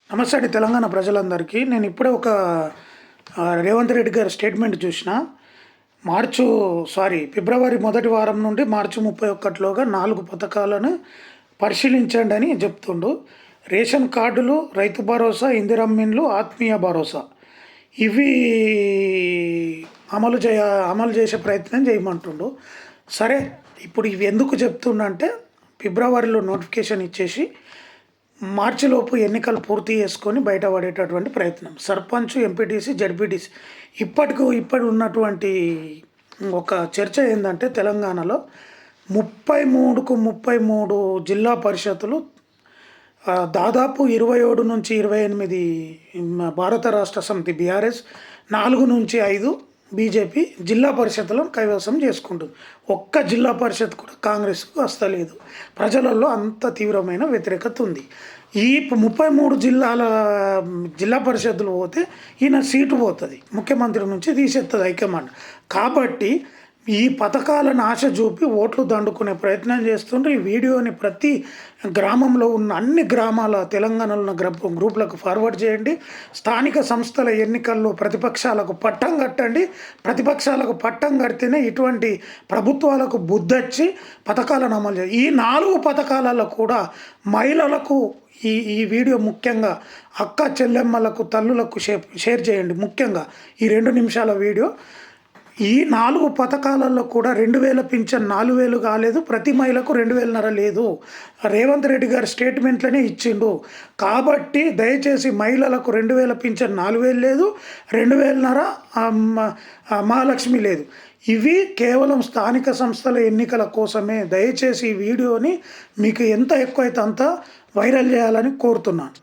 నమస్తే అండి తెలంగాణ ప్రజలందరికీ. నేను ఇప్పుడే ఒక రేవంత్ రెడ్డి గారి స్టేట్మెంట్ చూసిన. ఫిబ్రవరి మొదటి వారం నుండి మార్చి 31లోగా 4 పథకాలను పరిశీలించండి అని చెప్తుండు. రేషన్ కార్డులు, రైతు భరోసా, ఇందిరమ్మిన్లు, ఆత్మీయ భరోసా ఇవి అమలు చేసే ప్రయత్నం చేయమంటుండు. సరే, ఇప్పుడు ఇవి ఎందుకు చెప్తుండంటే ఫిబ్రవరిలో నోటిఫికేషన్ ఇచ్చేసి మార్చిలోపు ఎన్నికలు పూర్తి చేసుకొని బయటపడేటటువంటి ప్రయత్నం. సర్పంచ్, ఎంపీటీసీ, జడ్పీటీసీ ఇప్పటి ఉన్నటువంటి ఒక చర్చ ఏంటంటే తెలంగాణలో 33కు 33 జిల్లా పరిషత్తులు, దాదాపు 27 నుంచి 28 భారత రాష్ట్ర సమితి బీఆర్ఎస్, 4 నుంచి 5 బీజేపీ జిల్లా పరిషత్తులను కైవసం చేసుకుంటుంది. ఒక్క జిల్లా పరిషత్ కూడా కాంగ్రెస్కు వస్తలేదు. ప్రజలలో అంత తీవ్రమైన వ్యతిరేకత ఉంది. ఈ 33 జిల్లా పరిషత్తులు పోతే ఈయన సీటు పోతుంది, ముఖ్యమంత్రి నుంచి తీసేస్తుంది హైకమాండ్. కాబట్టి ఈ పథకాలను ఆశ చూపి ఓట్లు దండుకునే ప్రయత్నం చేస్తుండ్రు. ఈ వీడియోని ప్రతి గ్రామంలో ఉన్న అన్ని గ్రామాల తెలంగాణలో ఉన్న గ్రూపులకు ఫార్వర్డ్ చేయండి. స్థానిక సంస్థల ఎన్నికల్లో ప్రతిపక్షాలకు పట్టం కట్టండి. ప్రతిపక్షాలకు పట్టం కడితేనే ఇటువంటి ప్రభుత్వాలకు బుద్ధొచ్చి పథకాలను అమలు చేయాలి. ఈ 4 పథకాలలో కూడా మహిళలకు ఈ వీడియో ముఖ్యంగా అక్క చెల్లెమ్మలకు, తల్లులకు షేర్ చేయండి. ముఖ్యంగా ఈ 2 నిమిషాల వీడియో. ఈ 4 పథకాలలో కూడా 2000 పింఛన్ 4000 కాలేదు, ప్రతి మహిళకు 2500 లేదు. రేవంత్ రెడ్డి గారి స్టేట్మెంట్లనే ఇచ్చిండు. కాబట్టి దయచేసి మహిళలకు 2000 పింఛన్ 4000 లేదు, 2500 మహాలక్ష్మి లేదు. ఇవి కేవలం స్థానిక సంస్థల ఎన్నికల కోసమే. దయచేసి ఈ వీడియోని మీకు ఎంత ఎక్కువైతే అంత వైరల్ చేయాలని కోరుతున్నాను.